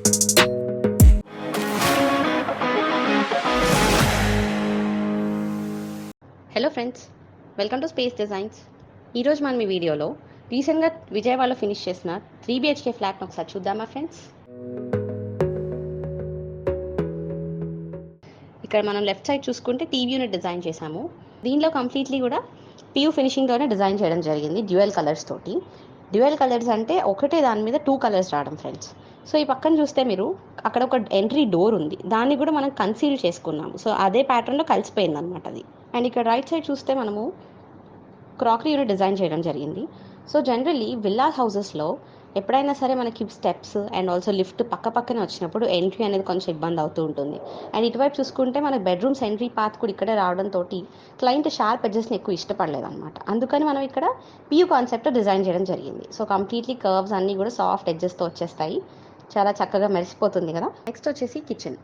Hello friends, welcome to space designs. ఈరోజు మనం ఈ వీడియోలో రీసెంట్గా విజయవాడలో ఫినిష్ చేసిన 3BHK ఫ్లాట్ని ఒకసారి చూద్దామా ఫ్రెండ్స్. ఇక్కడ మనం లెఫ్ట్ సైడ్ చూసుకుంటే టీవీ యూనిట్ డిజైన్ చేశాము. దీనిలో కంప్లీట్లీ కూడా పియూ ఫినిషింగ్తోనే డిజైన్ చేయడం జరిగింది, డ్యూయల్ కలర్స్ తోటి. డ్యూయల్ కలర్స్ అంటే ఒకటే దాని మీద 2 కలర్స్ రావడం ఫ్రెండ్స్. సో ఈ పక్కన చూస్తే మీరు అక్కడ ఒక ఎంట్రీ డోర్ ఉంది, దాన్ని కూడా మనం కన్సీల్ చేసుకున్నాము. సో అదే ప్యాటర్న్లో కలిసిపోయింది అనమాట అది. అండ్ ఇక్కడ రైట్ సైడ్ చూస్తే మనము క్రాకరీ యూనిట్ డిజైన్ చేయడం జరిగింది. సో జనరల్లీ విల్లా హౌసెస్లో ఎప్పుడైనా సరే మనకి స్టెప్స్ అండ్ ఆల్సో లిఫ్ట్ పక్కనే వచ్చినప్పుడు ఎంట్రీ అనేది కొంచెం ఇబ్బంది అవుతూ ఉంటుంది. అండ్ ఇటువైపు చూసుకుంటే మన బెడ్రూమ్స్ ఎంట్రీ పాత్ కూడా ఇక్కడే రావడంతో క్లయింట్ షార్ప్ ఎడ్జెస్ని ఎక్కువ ఇష్టపడలేదు అనమాట. అందుకని మనం ఇక్కడ పియూ కాన్సెప్ట్ డిజైన్ చేయడం జరిగింది. సో కంప్లీట్లీ కర్వ్స్ అన్నీ కూడా సాఫ్ట్ ఎడ్జెస్తో వచ్చేస్తాయి, చాలా చక్కగా మెరిసిపోతుంది కదా. నెక్స్ట్ వచ్చేసి కిచెన్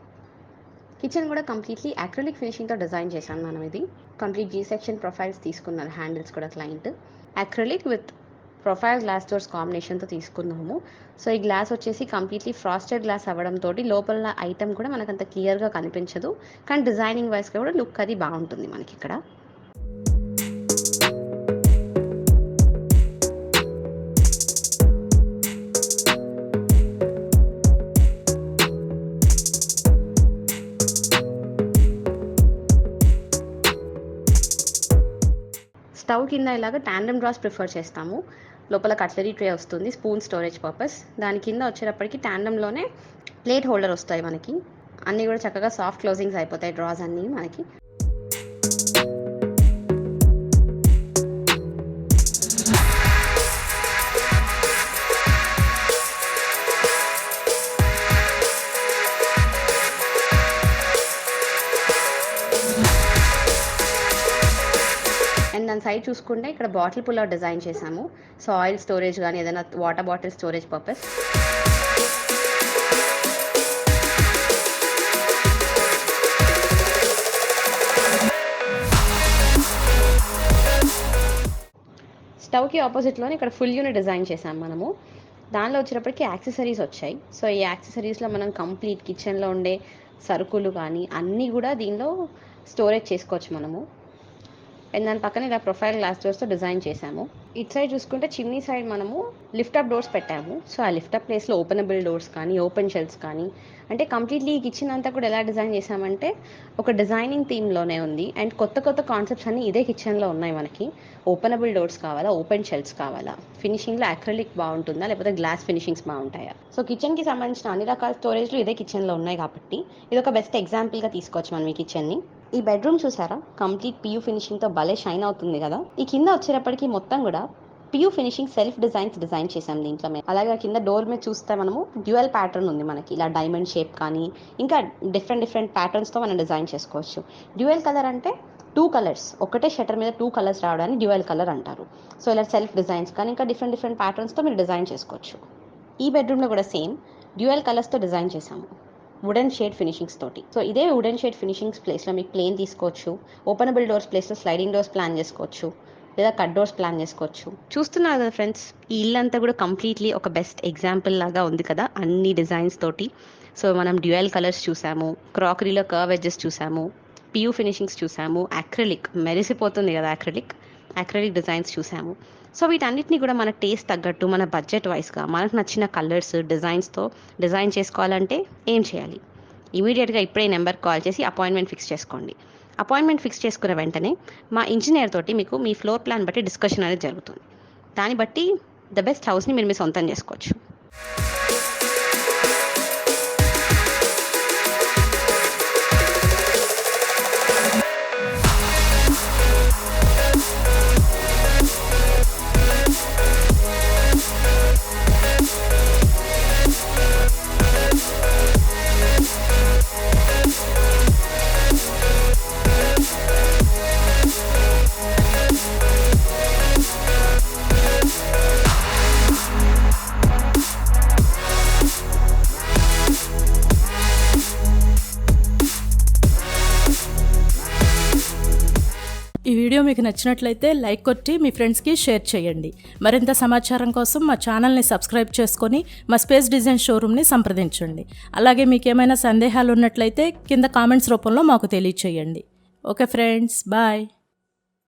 కూడా కంప్లీట్లీ అక్రిలిక్ ఫినిషింగ్తో డిజైన్ చేశాను మనం. ఇది కంప్లీట్ జీ సెక్షన్ ప్రొఫైల్స్ తీసుకున్నారు, హ్యాండిల్స్ కూడా client acrylic with profile glass doors కాంబినేషన్తో తీసుకున్నాము. సో ఈ గ్లాస్ వచ్చేసి కంప్లీట్లీ ఫ్రాస్టెడ్ గ్లాస్ అవ్వడంతో లోపల ఐటమ్ కూడా మనకు అంత క్లియర్గా కనిపించదు, కానీ డిజైనింగ్ వైస్గా కూడా లుక్ అది బాగుంటుంది మనకి ఇక్కడ. స్టవ్ కింద ఇలాగ టాండమ్ డ్రాస్ ప్రిఫర్ చేస్తాము. లోపల కట్లరీ ట్రే వస్తుంది, స్పూన్ స్టోరేజ్ పర్పస్. దాని కింద వచ్చేటప్పటికి టాండమ్లోనే ప్లేట్ హోల్డర్ వస్తాయి మనకి. అన్నీ కూడా చక్కగా సాఫ్ట్ క్లోజింగ్స్ అయిపోతాయి డ్రాస్ అన్నీ మనకి. అండ్ దాని సైడ్ చూసుకుంటే ఇక్కడ బాటిల్ పుల్అవుట్ డిజైన్ చేశాము. సో ఆయిల్ స్టోరేజ్ కానీ ఏదైనా వాటర్ బాటిల్ స్టోరేజ్ పర్పస్. స్టవ్కి ఆపోజిట్లోనే ఇక్కడ ఫుల్ యూనిట్ డిజైన్ చేసాము మనము. దానిలో వచ్చేటప్పటికి యాక్సెసరీస్ వచ్చాయి. సో ఈ యాక్సెసరీస్లో మనం కంప్లీట్ కిచెన్లో ఉండే సరుకులు కానీ అన్నీ కూడా దీనిలో స్టోరేజ్ చేసుకోవచ్చు మనము. అండ్ దాని పక్కన ఇలా ప్రొఫైల్ గ్లాస్ డోర్స్తో డిజైన్ చేశాము. ఇటు సైడ్ చూసుకుంటే చిమ్నీ సైడ్ మనము లిఫ్ట్ అప్ డోర్స్ పెట్టాము. సో ఆ లిఫ్ట్ అప్ ప్లేస్లో ఓపెనబుల్ డోర్స్ కానీ ఓపెన్ షెల్ఫ్స్ కానీ, అంటే కంప్లీట్లీ ఈ కిచెన్ అంతా కూడా ఎలా డిజైన్ చేసామంటే ఒక డిజైనింగ్ థీమ్లోనే ఉంది. అండ్ కొత్త కాన్సెప్ట్స్ అన్నీ ఇదే కిచెన్లో ఉన్నాయి మనకి. ఓపెనబుల్ డోర్స్ కావాలా, ఓపెన్ షెల్ఫ్స్ కావాలా, ఫినిషింగ్లో అక్రిలిక్ బాగుంటుందా లేకపోతే గ్లాస్ ఫినిషింగ్స్ బాగుంటాయా. సో కిచెన్కి సంబంధించిన అన్ని రకాల స్టోరేజ్లు ఇదే కిచెన్లో ఉన్నాయి కాబట్టి ఇది ఒక బెస్ట్ ఎగ్జాంపుల్గా తీసుకోవచ్చు మనం ఈ కిచెన్ని. ఈ బెడ్రూమ్ చూసారా, కంప్లీట్ పియూ ఫినిషింగ్తో భలే షైన్ అవుతుంది కదా. ఈ కింద వచ్చేటప్పటికి మొత్తం కూడా పియూ ఫినిషింగ్ సెల్ఫ్ డిజైన్ చేసాం దీంట్లో మేము. అలాగే కింద డోర్ మీద చూస్తే మనము డ్యూయల్ ప్యాటర్న్ ఉంది మనకి, ఇలా డైమండ్ షేప్ కానీ ఇంకా డిఫరెంట్ ప్యాటర్న్స్తో మనం డిజైన్ చేసుకోవచ్చు. డ్యూయల్ కలర్ అంటే 2 కలర్స్, ఒకటే షటర్ మీద 2 కలర్స్ రావడానికి డ్యూయల్ కలర్ అంటారు. సో ఇలా సెల్ఫ్ డిజైన్స్ కానీ ఇంకా డిఫరెంట్ ప్యాటర్న్స్తో మీరు డిజైన్ చేసుకోవచ్చు. ఈ బెడ్రూమ్లో కూడా సేమ్ డ్యూయల్ కలర్స్తో డిజైన్ చేసాము, వుడెన్ షేడ్ ఫినిషింగ్స్ తోటి. సో ఇదే వుడెన్ షేడ్ ఫినిషింగ్స్ ప్లేస్లో మీకు ప్లేన్ తీసుకోవచ్చు, ఓపెనబుల్ డోర్స్ ప్లేస్లో స్లైడింగ్ డోర్స్ ప్లాన్ చేసుకోవచ్చు, లేదా కట్ డోర్స్ ప్లాన్ చేసుకోవచ్చు. చూస్తున్నారు కదా ఫ్రెండ్స్, ఈ ఇల్లంతా కూడా కంప్లీట్లీ ఒక బెస్ట్ ఎగ్జాంపుల్ లాగా ఉంది కదా అన్ని డిజైన్స్ తోటి. సో మనం డ్యూయల్ కలర్స్ చూసాము, క్రాకరీలో కర్వ్ ఎడ్జెస్ చూసాము, పియూ ఫినిషింగ్స్ చూసాము, అక్రిలిక్ మెరిసిపోతుంది కదా అక్రిలిక్ డిజైన్స్ చూసాము. సో వీటన్నిటిని కూడా మన టేస్ట్ తగ్గట్టు మన బడ్జెట్ వైస్గా మనకు నచ్చిన కలర్స్ డిజైన్స్తో డిజైన్ చేసుకోవాలంటే ఏం చేయాలి? ఇమీడియట్గా ఇప్పుడే నెంబర్ కాల్ చేసి అపాయింట్మెంట్ ఫిక్స్ చేసుకోండి. అపాయింట్మెంట్ ఫిక్స్ చేసుకున్న వెంటనే మా ఇంజనీర్ తోటి మీకు మీ ఫ్లోర్ ప్లాన్ బట్టి డిస్కషన్ అనేది జరుగుతుంది. దాన్ని బట్టి ద బెస్ట్ హౌస్ని మీరు మీ సొంతం చేసుకోవచ్చు. ఈ వీడియో మీకు నచ్చినట్లయితే లైక్ కొట్టి మీ ఫ్రెండ్స్కి షేర్ చేయండి. మరింత సమాచారం కోసం మా ఛానల్ని సబ్స్క్రైబ్ చేసుకొని మా స్పేస్ డిజైన్ షోరూమ్ని సంప్రదించండి. అలాగే మీకు ఏమైనా సందేహాలు ఉన్నట్లయితే కింద కామెంట్స్ రూపంలో మాకు తెలియచేయండి. Okay friends, bye.